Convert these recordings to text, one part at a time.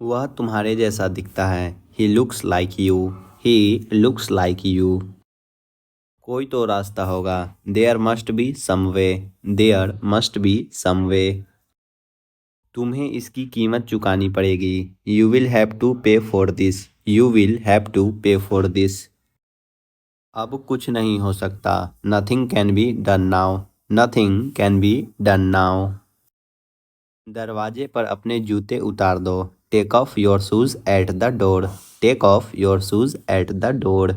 वह तुम्हारे जैसा दिखता है। He looks like you. He looks like you. कोई तो रास्ता होगा। There must be some way. There must be some way. तुम्हें इसकी कीमत चुकानी पड़ेगी। You will have to pay for this. You will have to pay for this. अब कुछ नहीं हो सकता। Nothing can be done now. Nothing can be done now. दरवाजे पर अपने जूते उतार दो। Take off your shoes at the door. Take off your shoes at the door.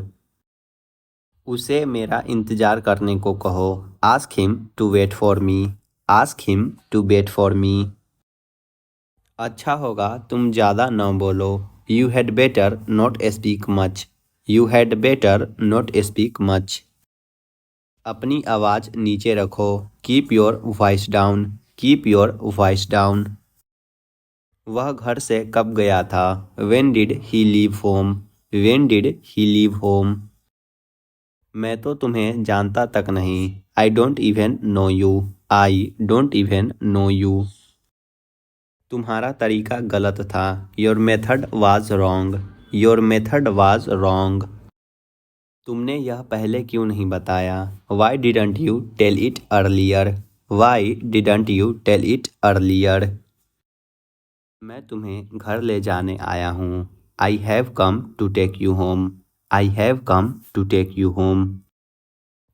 उसे मेरा इंतजार करने को कहो। Ask him to wait for me. Ask him to wait for me. अच्छा होगा तुम ज़्यादा न बोलो। You had better not speak much. You had better not speak much. अपनी आवाज़ नीचे रखो। Keep your voice down. Keep your voice down. वह घर से कब गया था। When did he leave home? When did he leave home? मैं तो तुम्हें जानता तक नहीं। I don't even know you. I don't even know you. तुम्हारा तरीका गलत था। Your method was wrong. Your method was wrong. तुमने यह पहले क्यों नहीं बताया। Why didn't you tell it earlier? Why didn't you tell it earlier? मैं तुम्हें घर ले जाने आया हूँ। I have come to take you home. I have come to take you home.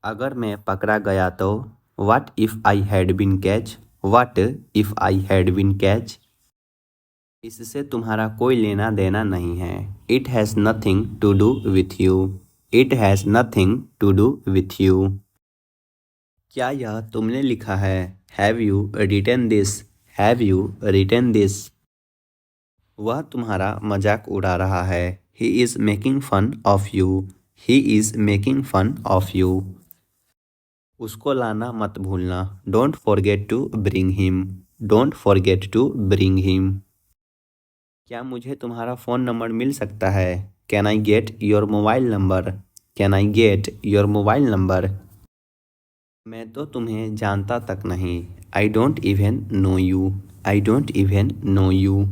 अगर मैं पकड़ा गया तो what if I had been catch. What if I had been catch. इससे तुम्हारा कोई लेना देना नहीं है। It has nothing to do with you. It has nothing to do with you. क्या यह तुमने लिखा है। Have you written this. Have you written this. वह तुम्हारा मजाक उड़ा रहा है। He is making fun of you. He is making fun of you. उसको लाना मत भूलना। Don't forget to bring him. Don't forget to bring him. क्या मुझे तुम्हारा फ़ोन नंबर मिल सकता है। Can I get your mobile number. Can I get your mobile number. मैं तो तुम्हें जानता तक नहीं। I don't even know you. I don't even know you.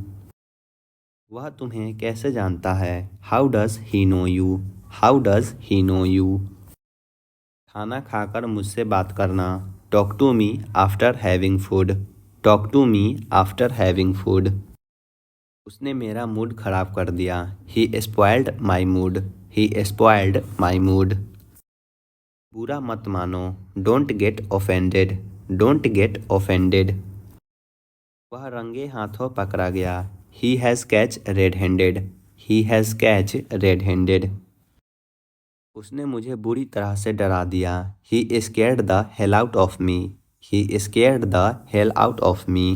वह तुम्हें कैसे जानता है। How does he know you. How does he know you. खाना खाकर मुझसे बात करना। Talk to me after having food. Talk to me after having food. उसने मेरा मूड खराब कर दिया। He spoiled my mood. He spoiled my mood. बुरा मत मानो। Don't get offended. Don't get offended. वह रंगे हाथों पकड़ा गया। He has catch red handed. He has catch red handed. उसने मुझे बुरी तरह से डरा दिया। He scared the hell out of me. He scared the hell out of me.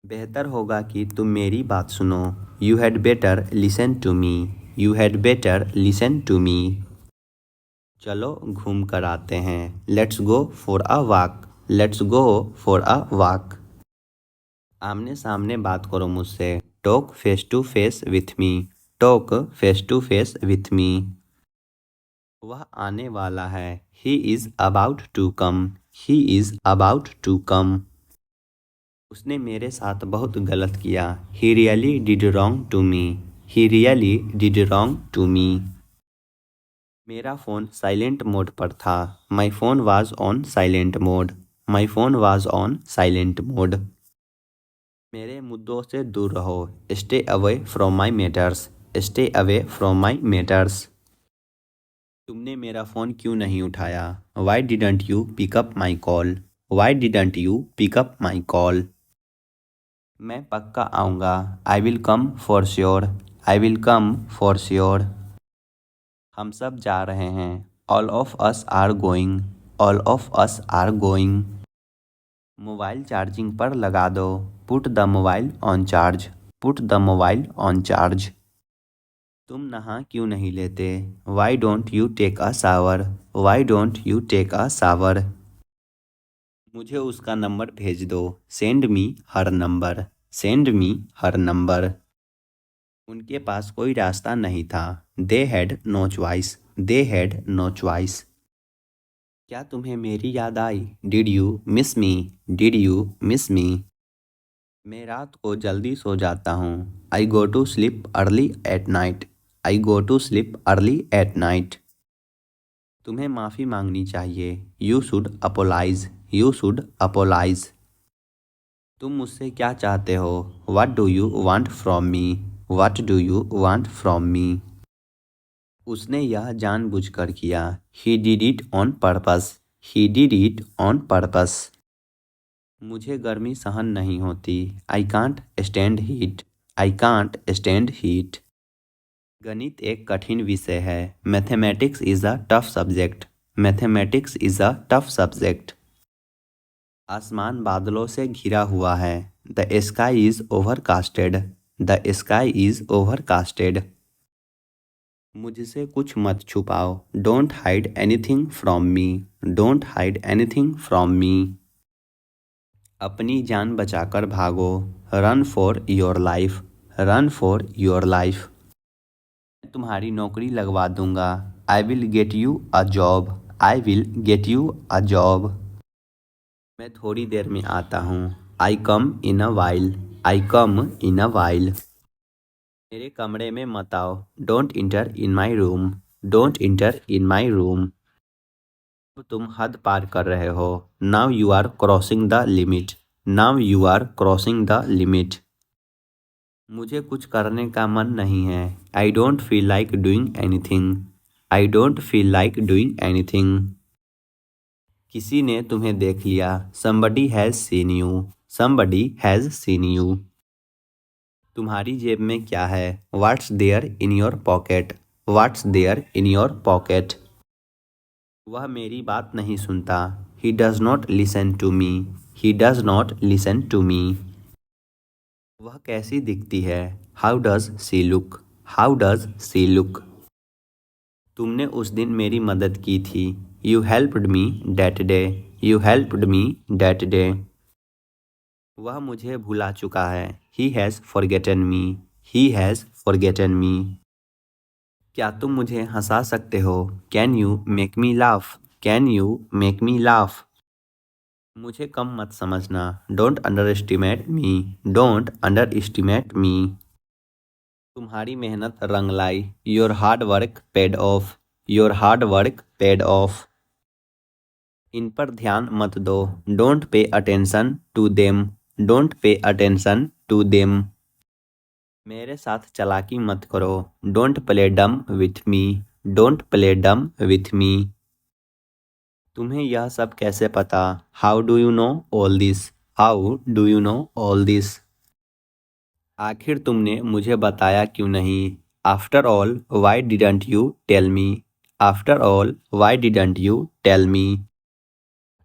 बेहतर होगा कि तुम मेरी बात सुनो। You had better listen to me. You had better listen to me. चलो घूम कर आते हैं। Let's go for a walk. Let's go for a walk. आमने सामने बात करो मुझसे। Talk face to face with me. Talk face to face with me. वह आने वाला है। He is about to come. He is about to come. उसने मेरे साथ बहुत गलत किया। He really did wrong to me. He really did wrong to me. मेरा फ़ोन साइलेंट मोड पर था। My phone was on silent mode. My phone was on silent mode. मेरे मुद्दों से दूर रहो। Stay away from my matters. Stay away from my matters. तुमने मेरा फ़ोन क्यों नहीं उठाया। Y didn't you pick up my call. Why didn't you pick up my call. मैं पक्का आऊँगा। I will come for sure. I will come for sure. हम सब जा रहे हैं। All of us are going. All of us are going. Mobile charging पर लगा दो। Put the mobile on charge. Put the mobile on charge. तुम नहा क्यों नहीं लेते। Why don't you take a shower. Why don't you take a shower. मुझे उसका नंबर भेज दो। Send me her number. Send me her number. उनके पास कोई रास्ता नहीं था। They had no choice. They had no choice. क्या तुम्हें मेरी याद आई। Did you miss me. Did you miss me. मैं रात को जल्दी सो जाता हूँ। I go to sleep early at night. I go to sleep early at night. तुम्हें माफ़ी मांगनी चाहिए। You should apologise. You should apologise. तुम मुझसे क्या चाहते हो? What do you want from me? What do you want from me? उसने यह जानबूझकर किया। He did it on purpose. He did it on purpose. मुझे गर्मी सहन नहीं होती। I can't stand heat. I can't stand heat. गणित एक कठिन विषय है। Mathematics is a tough subject. Mathematics is a tough subject. आसमान बादलों से घिरा हुआ है। The sky is overcasted. The sky is overcasted. मुझसे कुछ मत छुपाओ। Don't hide anything from me. Don't hide anything from me. अपनी जान बचाकर भागो। Run for your life. Run for your life. मैं तुम्हारी नौकरी लगवा दूंगा। I will get you a job. I will get you a job. मैं थोड़ी देर में आता हूँ। I come in a while. I come in a while. मेरे कमरे में मत आओ। Don't enter in my room. Don't enter in my room. अब तुम हद पार कर रहे हो। Now you are crossing the limit. Now you are crossing the limit. मुझे कुछ करने का मन नहीं है। I don't feel like doing anything. I don't feel like doing anything. किसी ने तुम्हें देख लिया। somebody has seen you. somebody has seen you. तुम्हारी जेब में क्या है? What's there in your pocket. What's there in your pocket. वह मेरी बात नहीं सुनता। He does not listen to me. He does not listen to me. वह कैसी दिखती है? How does she look. How does she look. तुमने उस दिन मेरी मदद की थी। You helped me that day. You helped me that day. वह मुझे भुला चुका है। He has forgotten me. He has forgotten me. क्या तुम मुझे हंसा सकते हो? Can you make me laugh. Can you make me laugh. मुझे कम मत समझना। Don't underestimate me. Don't underestimate me. तुम्हारी मेहनत रंग लाई। Your hard work paid off. Your hard work paid off. इन पर ध्यान मत दो। Don't pay attention to them. Don't pay attention to them. मेरे साथ चालाकी मत करो। Don't play dumb with me. Don't play dumb with me. तुम्हें यह सब कैसे पता? How do you know all this. How do you know all this. आखिर तुमने मुझे बताया क्यों नहीं? After all why didn't you tell me. After all why didn't you tell me.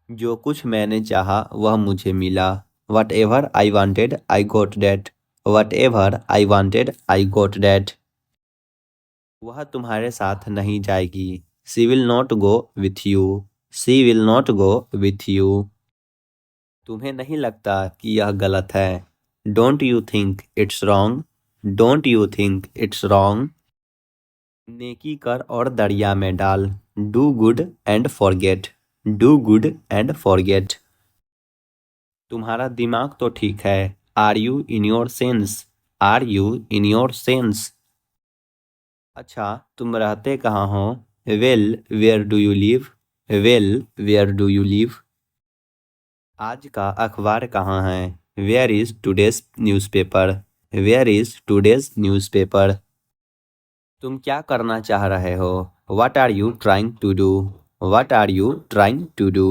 जो कुछ मैंने चाहा वह मुझे मिला। Whatever I wanted I got that. Whatever I wanted I got that. वह तुम्हारे साथ नहीं जाएगी। She will not go with you. She will not go with you. तुम्हें नहीं लगता कि यह गलत है? Don't you think it's wrong. Don't you think it's wrong. नेकी कर और दरिया में डाल। Do good and forget. Do good and forget. तुम्हारा दिमाग तो ठीक है। Are you in your sense. Are you in your sense. अच्छा, तुम रहते कहाँ हो? Well where do you live. Well where do you live. आज का अखबार कहाँ है? Where is today's newspaper. Where is today's newspaper. तुम क्या करना चाह रहे हो? What are you trying to do. What are you trying to do.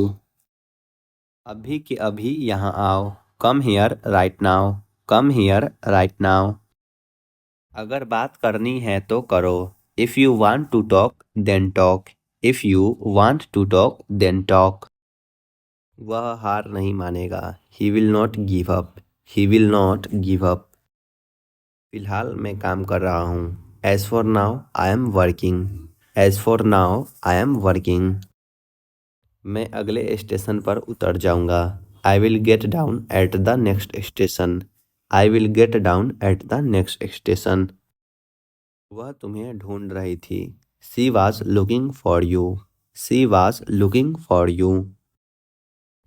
अभी के अभी यहाँ आओ। Come here right now. Come here right now. अगर बात करनी है तो करो। If you want to talk then talk. If you want to talk then talk. वह हार नहीं मानेगा। He will not give up. He will not give up. फिलहाल मैं काम कर रहा हूँ। As for now I am working. As for now I am working. मैं अगले स्टेशन पर उतर जाऊंगा। I will get down at the next station. I will get down at the next station. वह तुम्हें ढूंढ रही थी। She was looking for you. She was looking for you.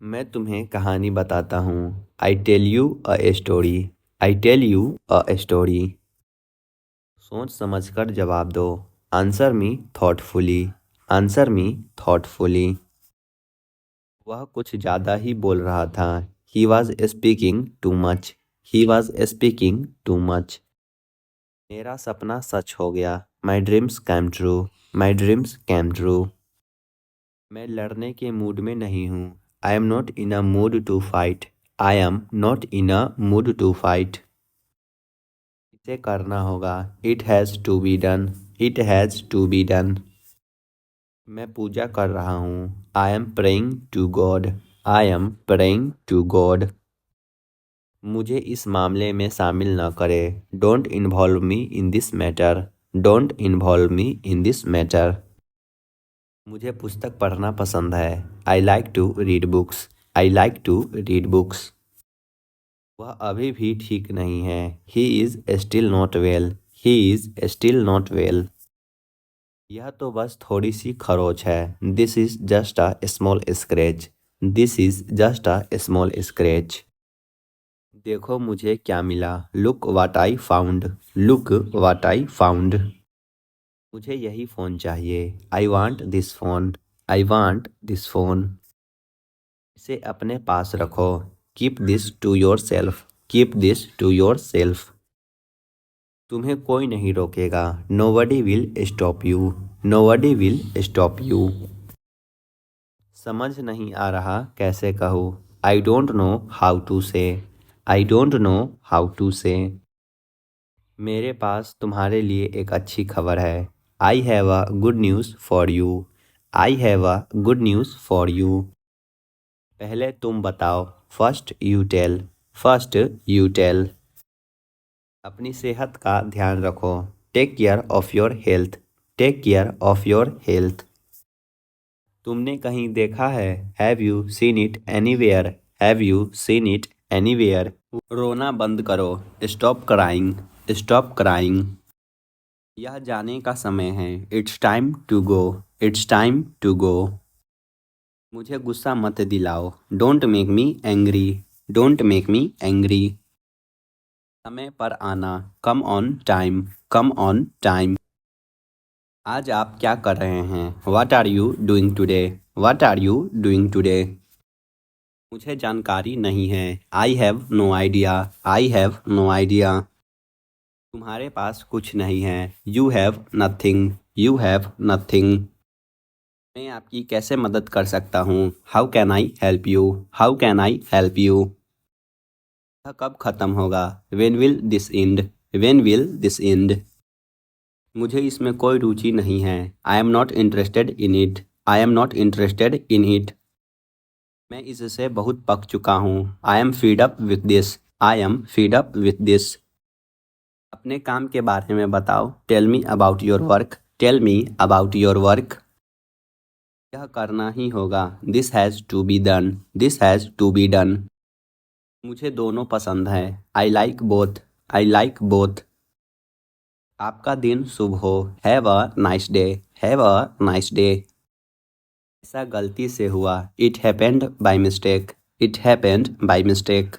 मैं तुम्हें कहानी बताता हूँ। I tell you a story. I tell you a story. सोच समझकर जवाब दो। Answer me thoughtfully. Answer me thoughtfully. वह कुछ ज़्यादा ही बोल रहा था। He was speaking too much. He was speaking too much. मेरा सपना सच हो गया। My dreams came true. My dreams came true. मैं लड़ने के मूड में नहीं हूँ। I am not in a mood to fight. I am not in a mood to fight. इसे करना होगा। It has to be done. It has to be done. मैं पूजा कर रहा हूँ। I am praying to God. I am praying to God. मुझे इस मामले में शामिल न करें। Don't involve me in this matter. Don't involve me in this matter. मुझे पुस्तक पढ़ना पसंद है। I like to read books. I like to read books. वह अभी भी ठीक नहीं है। He is still not well. He is still not well. यह तो बस थोड़ी सी खरोच है। This is just a small scratch. This is just a small scratch. देखो मुझे क्या मिला। Look what I found. Look what I found. मुझे यही फ़ोन चाहिए। I want this phone. I want this phone. इसे अपने पास रखो। Keep this to yourself. Keep this to yourself. तुम्हें कोई नहीं रोकेगा। Nobody will stop you. Nobody will stop you. समझ नहीं आ रहा कैसे कहूँ। I don't know how to say. I don't know how to say. मेरे पास तुम्हारे लिए एक अच्छी खबर है। I have a good news for you. I have a good news for you. पहले तुम बताओ। First you tell. First you tell. अपनी सेहत का ध्यान रखो। Take care of your health. Take care of your health. तुमने कहीं देखा है। Have you seen it anywhere. Have you seen it anywhere. रोना बंद करो। Stop crying. Stop crying. यह जाने का समय है। It's time to go. It's time to go. मुझे गुस्सा मत दिलाओ। Don't make me angry. Don't make me angry. समय पर आना। Come on time. Come on time. आज आप क्या कर रहे हैं। What are you doing today. What are you doing today. मुझे जानकारी नहीं है। I have no idea. I have no idea. तुम्हारे पास कुछ नहीं है। You have nothing. You have nothing. मैं आपकी कैसे मदद कर सकता हूँ। How can I help you. How can I help you. यह कब ख़त्म होगा। When will this end. When will this end. मुझे इसमें कोई रुचि नहीं है। I am not interested in it. I am not interested in it. मैं इससे बहुत पक चुका हूँ। I am fed up with this. I am fed up with this. अपने काम के बारे में बताओ। Tell me about your work. Tell me about your work. यह करना ही होगा। This has to be done. This has to be done. मुझे दोनों पसंद है। I like both. I like both. आपका दिन शुभ हो। Have a nice day. Have a nice day. ऐसा गलती से हुआ। It happened by mistake. It happened by mistake.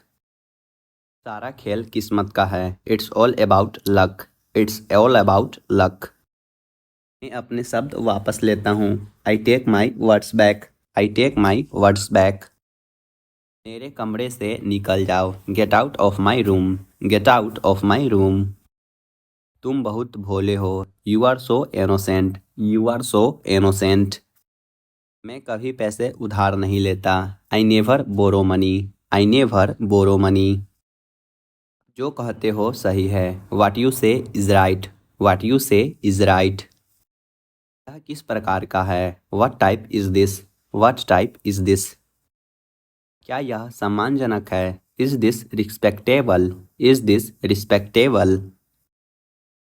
सारा खेल किस्मत का है। It's all about luck. It's all about luck. मैं अपने शब्द वापस लेता हूँ। I take my words back. I take my words back. मेरे कमरे से निकल जाओ। Get out of my room. Get out of my room. तुम बहुत भोले हो। You are so innocent. You are so innocent. मैं कभी पैसे उधार नहीं लेता। I never borrow money. I never borrow money. जो कहते हो सही है। What you say is right. What you say is right. यह किस प्रकार का है। What type is this. What type is this. क्या यह सम्मानजनक है। Is this respectable. Is this respectable.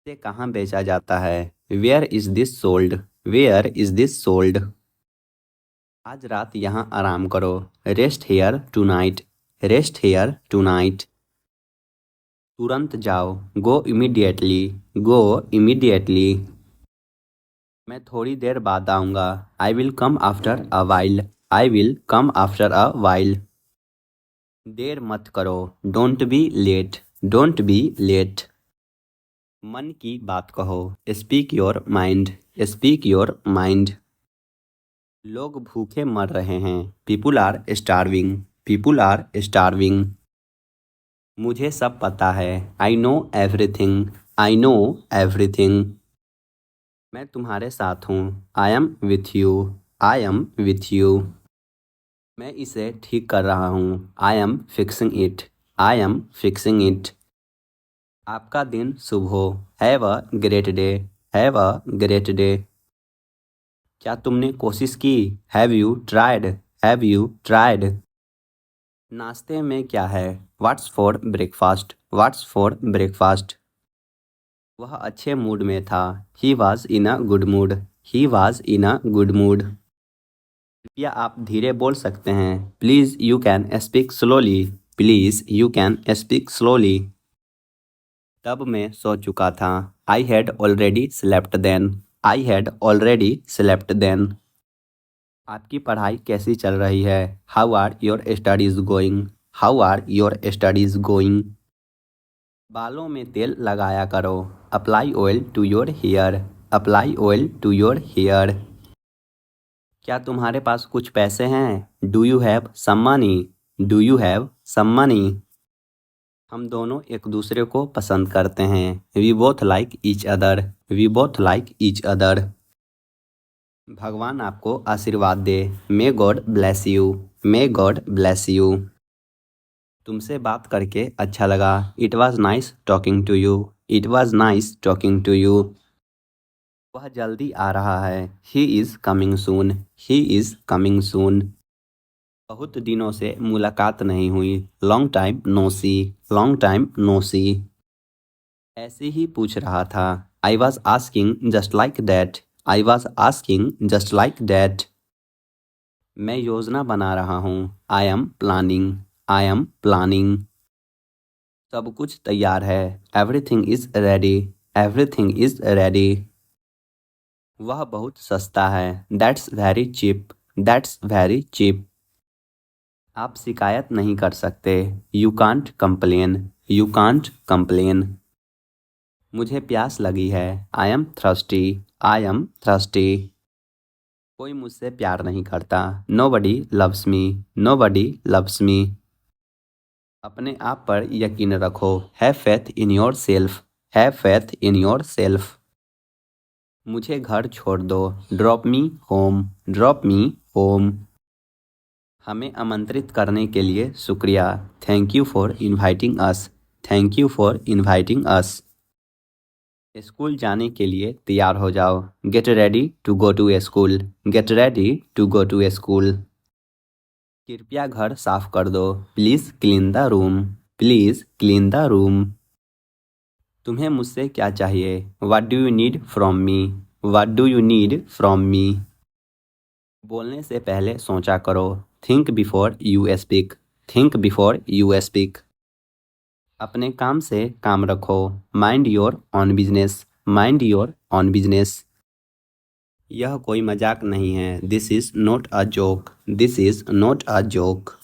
इसे कहाँ बेचा जाता है। Where is this sold. Where is this sold. आज रात यहाँ आराम करो। Rest here to night. Rest here tonight. तुरंत जाओ। Go immediately. Go immediately. मैं थोड़ी देर बाद आऊँगा। I will come after a while. I will come after a while. देर मत करो, don't be late, don't be late. मन की बात कहो, speak your mind, speak your mind. लोग भूखे मर रहे हैं, people are starving, people are starving. मुझे सब पता है, I know everything, I know everything. मैं तुम्हारे साथ हूँ, I am with you, I am with you. मैं इसे ठीक कर रहा हूँ, I am fixing it, I am fixing it. आपका दिन शुभ हो, have a great day, have a great day. क्या तुमने कोशिश की, have you tried, have you tried. नाश्ते में क्या है, what's for breakfast, what's for breakfast. वह अच्छे मूड में था, he was in a good mood, he was in a good mood. कृपया आप धीरे बोल सकते हैं, please you can speak slowly, please you can speak slowly. तब मैं सो चुका था, I had already slept then, I had already slept then. आपकी पढ़ाई कैसी चल रही है, how are your studies going, how are your studies going. बालों में तेल लगाया करो, apply oil to your hair, apply oil to your hair. क्या तुम्हारे पास कुछ पैसे हैं, do you have some money, do you have some money. हम दोनों एक दूसरे को पसंद करते हैं, we both like each other, we both like each other. भगवान आपको आशीर्वाद दे, may God bless you, may God bless you. तुमसे बात करके अच्छा लगा, it was nice talking to you, it was nice talking to you. वह जल्दी आ रहा है, he is coming soon, he is coming सून। बहुत दिनों से मुलाकात नहीं हुई, long time no see, long time no see. ऐसे ही पूछ रहा था, I was asking just like that, I was asking just like that. मैं योजना बना रहा हूँ, I am planning, I am planning. सब कुछ तैयार है, everything is ready, everything is ready. वह बहुत सस्ता है, that's very cheap, that's very cheap. आप शिकायत नहीं कर सकते, you can't complain, you can't complain. मुझे प्यास लगी है, I M thirsty, I am thirsty. कोई मुझसे प्यार नहीं करता, nobody loves me, nobody loves me. अपने आप पर यकीन रखो, have faith in your self, have faith in your self. मुझे घर छोड़ दो, drop me home, drop me home. हमें आमंत्रित करने के लिए शुक्रिया, thank you for inviting us, thank you for inviting us. School जाने के लिए तैयार हो जाओ, get ready to go to school, get ready to go to school. कृपया घर साफ कर दो, please clean the room, please clean the room. तुम्हें मुझसे क्या चाहिए, what do you need from me, what do you need from me. बोलने से पहले सोचा करो, think before you speak, think before you speak. अपने काम से काम रखो, mind your own business, mind your own business. यह कोई मजाक नहीं है, this is not a joke, this is not a joke.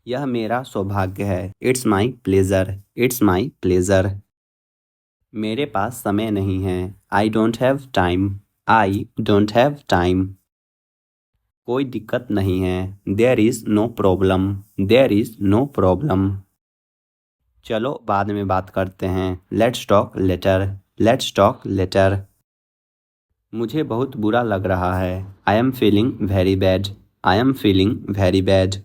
यह मेरा सौभाग्य है, it's my pleasure, it's my pleasure. मेरे पास समय नहीं है, I don't have time, I don't have time. कोई दिक्कत नहीं है, there is no problem, there is no problem. चलो बाद में बात करते हैं, let's talk later, let's talk later. मुझे बहुत बुरा लग रहा है, I am feeling very bad, I am feeling very bad.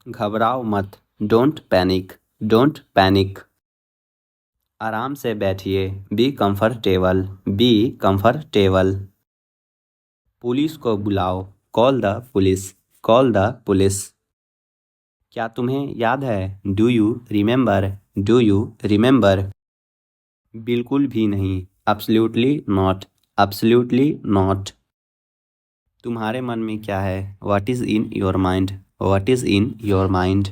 घबराओ मत, डोंट पैनिक, डोंट पैनिक। आराम से बैठिए, be comfortable, be comfortable. Police को बुलाओ, call the police, call the police. क्या तुम्हें याद है, do you remember, do you remember. बिल्कुल भी नहीं, एब्सोल्युटली नॉट, एब्सोल्युटली नॉट। तुम्हारे मन में क्या है, what is in your mind, what is in your mind.